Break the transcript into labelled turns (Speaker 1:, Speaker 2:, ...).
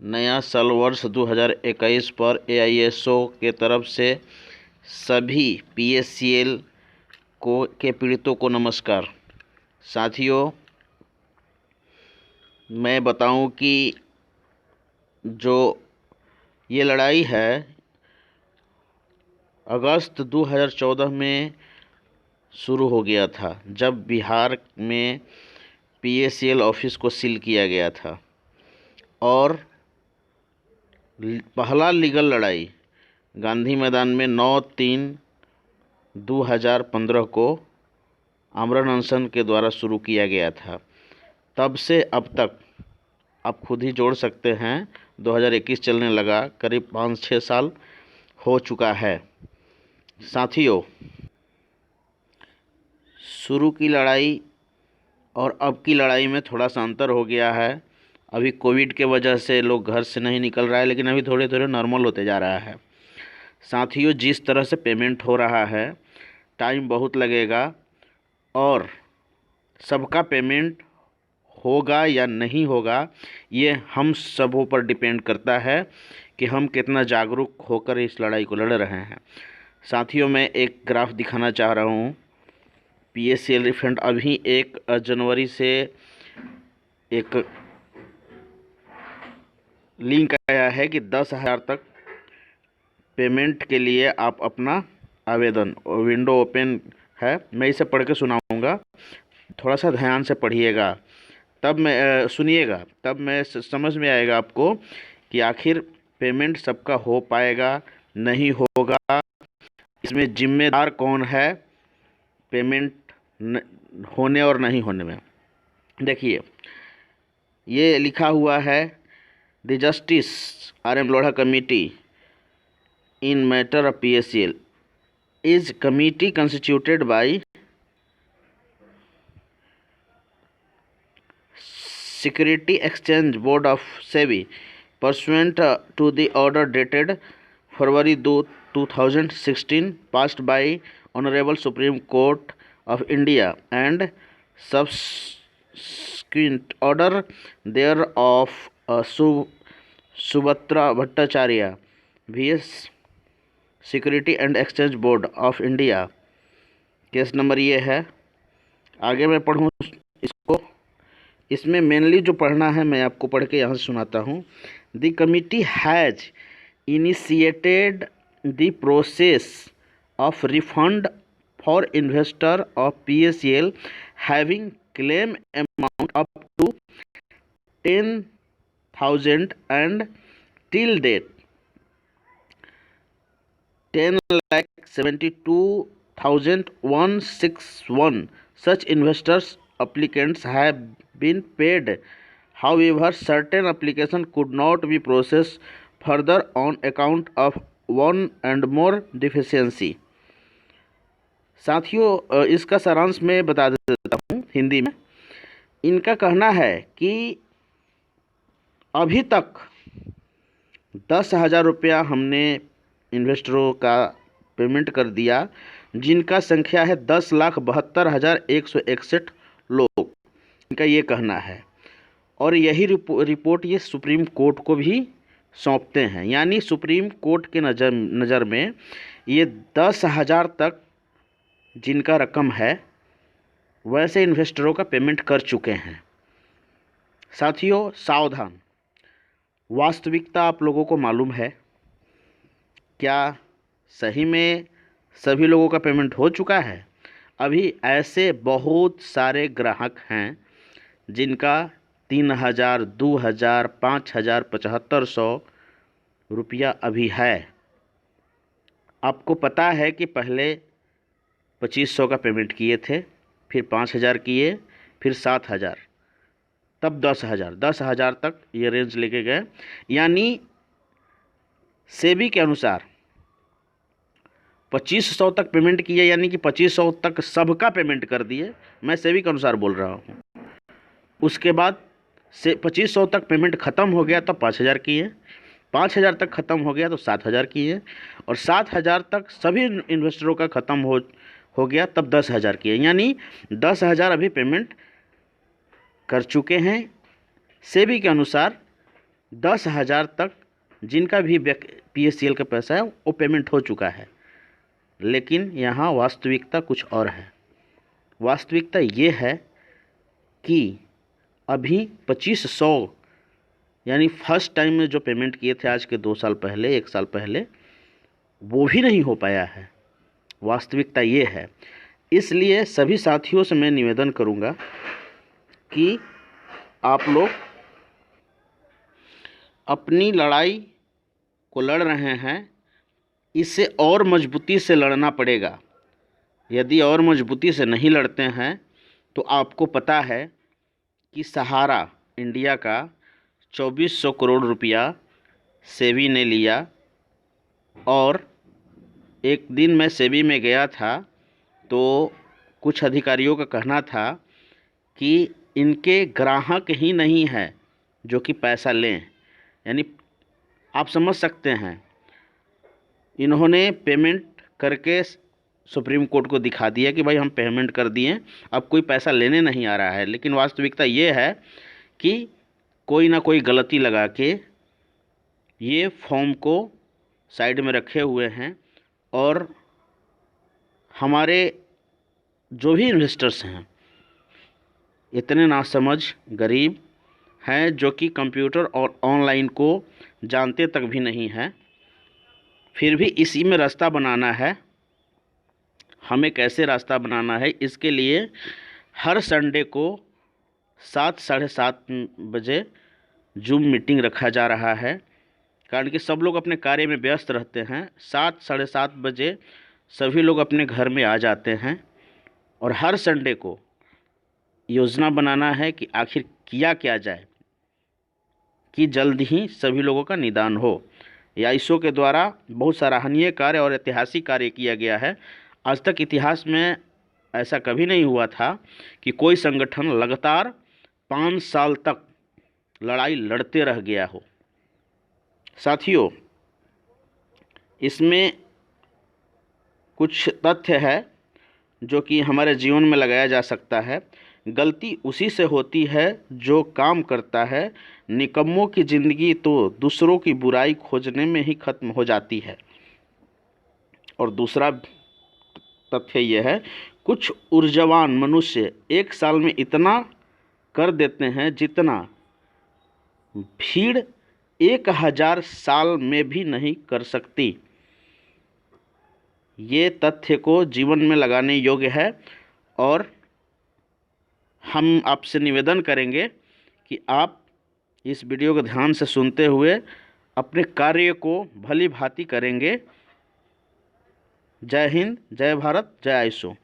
Speaker 1: नया साल वर्ष 2021 पर एआईएसओ के तरफ से सभी पीएससीएल के पीड़ितों को नमस्कार। साथियों, मैं बताऊं कि जो ये लड़ाई है अगस्त 2014 में शुरू हो गया था, जब बिहार में पीएससीएल ऑफिस को सील किया गया था। और पहला लीगल लड़ाई गांधी मैदान में 9/3/2015 को आमरण अनशन के द्वारा शुरू किया गया था। तब से अब तक आप खुद ही जोड़ सकते हैं, 2021 चलने लगा, करीब 5-6 साल हो चुका है। साथियों, शुरू की लड़ाई और अब की लड़ाई में थोड़ा सा अंतर हो गया है। अभी कोविड के वजह से लोग घर से नहीं निकल रहा है, लेकिन अभी थोड़े थोड़े नॉर्मल होते जा रहा है। साथियों, जिस तरह से पेमेंट हो रहा है, टाइम बहुत लगेगा और सबका पेमेंट होगा या नहीं होगा, ये हम सबों पर डिपेंड करता है कि हम कितना जागरूक होकर इस लड़ाई को लड़ रहे हैं। साथियों, मैं एक ग्राफ दिखाना चाह रहा हूँ। पीएससीएल रिफंड अभी 1 जनवरी से एक लिंक आया है कि 10,000 तक पेमेंट के लिए आप अपना आवेदन, विंडो ओपन है, मैं इसे पढ़ के सुनाऊँगा, थोड़ा सा ध्यान से पढ़िएगा, तब मैं सुनिएगा, तब मैं समझ में आएगा आपको कि आखिर पेमेंट सबका हो पाएगा, नहीं होगा, इसमें जिम्मेदार कौन है पेमेंट होने और नहीं होने में। देखिए, ये लिखा हुआ है, the justice R M. Lodha committee in matter of PSCL is committee constituted by Security Exchange Board of SEBI pursuant to the order dated February 2016 passed by Honorable Supreme Court of India and subsequent order thereof Subhatra Bhattacharya VS security and exchange board of India. Case number ये है। आगे मैं पढ़ूँ इसको, इसमें mainly जो पढ़ना है मैं आपको पढ़ के यहाँ से सुनाता हूँ। The committee has initiated the process of refund for investor of PSCL having claim amount up to 10,000 and till date 10,72,161 such investors applicants have been paid. However, certain application could not be processed further on account of one and more deficiency. साथियों, इसका सारांश मैं बता देता हूँ हिंदी में। इनका कहना है कि अभी तक 10,000 रुपया हमने इन्वेस्टरों का पेमेंट कर दिया, जिनका संख्या है 10,72,161 लोग, इनका ये कहना है। और यही रिपोर्ट ये सुप्रीम कोर्ट को भी सौंपते हैं, यानी सुप्रीम कोर्ट के नज़र में ये 10,000 तक जिनका रकम है वैसे इन्वेस्टरों का पेमेंट कर चुके हैं। साथियों, सावधान, वास्तविकता आप लोगों को मालूम है क्या सही में सभी लोगों का पेमेंट हो चुका है? अभी ऐसे बहुत सारे ग्राहक हैं जिनका 3,000, 2,000, 5,000, 7,500 रुपया अभी है। आपको पता है कि पहले 2,500 का पेमेंट किए थे, फिर 5,000 किए, फिर 7,000, तब 10,000, 10,000 तक ये रेंज लेके गए। यानी सेबी के अनुसार 2,500 तक पेमेंट किए, यानी कि 2,500 तक सबका पेमेंट कर दिए। मैं सेबी के अनुसार बोल रहा हूँ। उसके बाद से 2,500 तक पेमेंट ख़त्म हो गया तो 5,000 किए, 5,000 तक ख़त्म हो गया तो 7,000 किए, और 7,000 तक सभी इन्वेस्टरों का ख़त्म हो गया तब 10,000 किए। यानी 10,000 अभी पेमेंट कर चुके हैं। सेबी के अनुसार 10,000 तक जिनका भी PSCL का पैसा है वो पेमेंट हो चुका है। लेकिन यहाँ वास्तविकता कुछ और है। वास्तविकता ये है कि अभी 2500 यानी फर्स्ट टाइम में जो पेमेंट किए थे आज के 2 साल पहले, 1 साल पहले, वो भी नहीं हो पाया है। वास्तविकता ये है। इसलिए सभी साथियों से मैं निवेदन करूँगा कि आप लोग अपनी लड़ाई को लड़ रहे हैं, इससे और मजबूती से लड़ना पड़ेगा। यदि और मजबूती से नहीं लड़ते हैं तो आपको पता है कि सहारा इंडिया का 2400 करोड़ रुपया सेबी ने लिया। और एक दिन मैं सेबी में गया था तो कुछ अधिकारियों का कहना था कि इनके ग्राहक ही नहीं है जो कि पैसा लें। यानी आप समझ सकते हैं, इन्होंने पेमेंट करके सुप्रीम कोर्ट को दिखा दिया कि भाई हम पेमेंट कर दिए, अब कोई पैसा लेने नहीं आ रहा है। लेकिन वास्तविकता ये है कि कोई ना कोई गलती लगा के ये फॉर्म को साइड में रखे हुए हैं और हमारे जो भी इन्वेस्टर्स हैं इतने नासमझ गरीब हैं जो कि कंप्यूटर और ऑनलाइन को जानते तक भी नहीं हैं। फिर भी इसी में रास्ता बनाना है। हमें कैसे रास्ता बनाना है, इसके लिए हर संडे को 7 साढ़े 7 बजे जूम मीटिंग रखा जा रहा है। कारण कि सब लोग अपने कार्य में व्यस्त रहते हैं। 7 साढ़े 7 बजे सभी लोग अपने घर में आ जाते हैं और हर संडे को योजना बनाना है कि आखिर किया क्या जाए कि जल्द ही सभी लोगों का निदान हो। याइसो के द्वारा बहुत सराहनीय कार्य और ऐतिहासिक कार्य किया गया है। आज तक इतिहास में ऐसा कभी नहीं हुआ था कि कोई संगठन लगातार 5 साल तक लड़ाई लड़ते रह गया हो। साथियों, इसमें कुछ तथ्य है जो कि हमारे जीवन में लगाया जा सकता है। गलती उसी से होती है जो काम करता है। निकम्मों की ज़िंदगी तो दूसरों की बुराई खोजने में ही ख़त्म हो जाती है। और दूसरा तथ्य यह है, कुछ ऊर्जावान मनुष्य 1 साल में इतना कर देते हैं जितना भीड़ 1000 साल में भी नहीं कर सकती। ये तथ्य को जीवन में लगाने योग्य है और हम आपसे निवेदन करेंगे कि आप इस वीडियो को ध्यान से सुनते हुए अपने कार्य को भली भांति करेंगे। जय हिंद, जय भारत, जय आइसो।